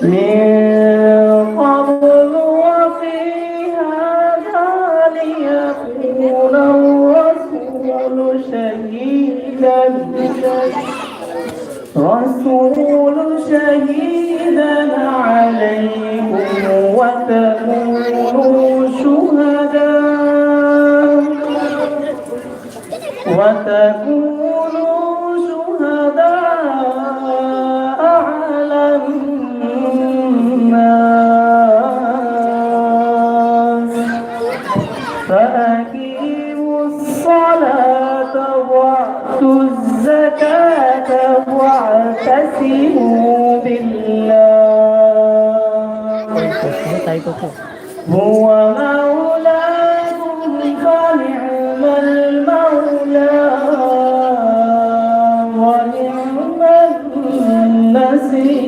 من قبل وفي هذا ليكون الرسول شهيدا عليكم وتكونوا شهداء على الناس فأقيموا الصلاة وآتوا الزكاة واعتصموا بالله هو مولاكم فنعم المولى ونعم النصير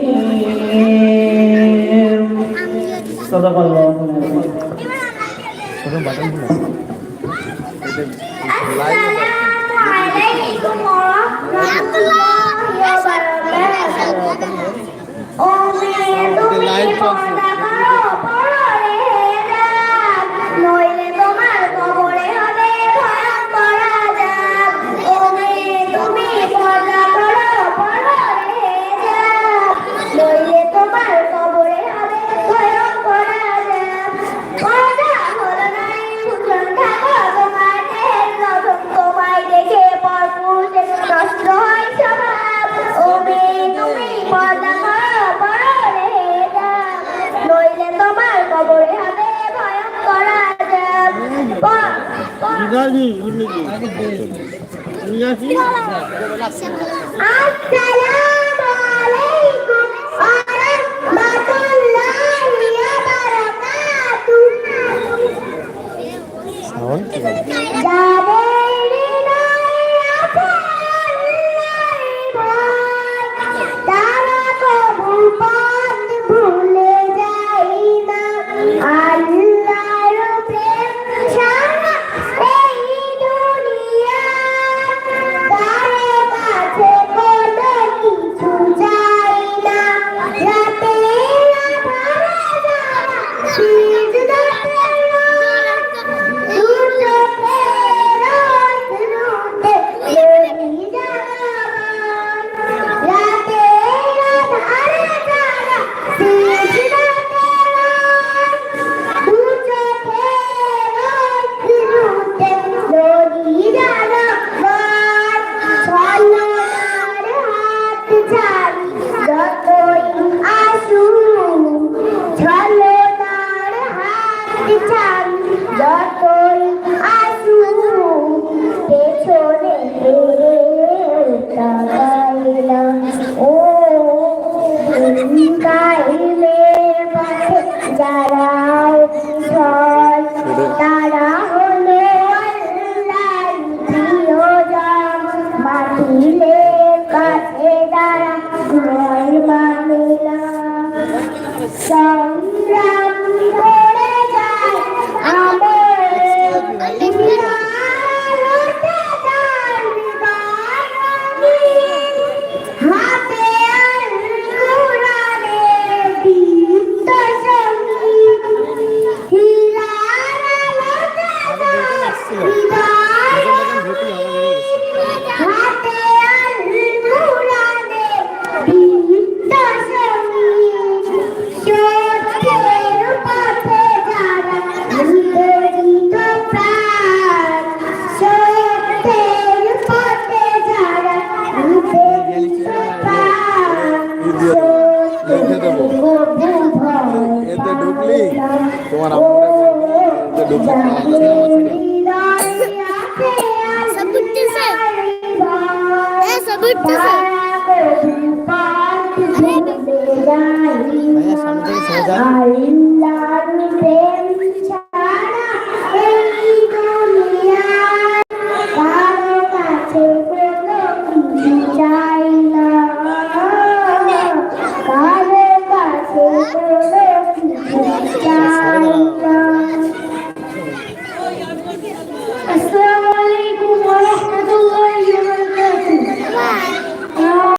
صدق الله Assalamualaikum warahmatullahi wabarakatuh. নইলে তোমার কবরে হবে ভয়ঙ্কর আযাব। ও মেয়ে তুমি পর্দা করো, পড়ো হিজাব। নইলে তোমার কবরে হবে ভয়ঙ্কর আযাব। পর্দা হলো নাই সুজন থাকো তোমার দেহের রতন, তোমায় দেখে পরপুরুষের নষ্ট হয় স্বভাব। ও মেয়ে তুমি পর্দা করো, পড়ো হিজাব। নইলে তোমার কবরে হবে ভয়ঙ্কর আযাব। আসসালামু আলাইকুম ওয়া রাহমাতুল্লাহি ওয়া বারাকাতুহু। ভাইয়া সামনে থেকে সরে যান।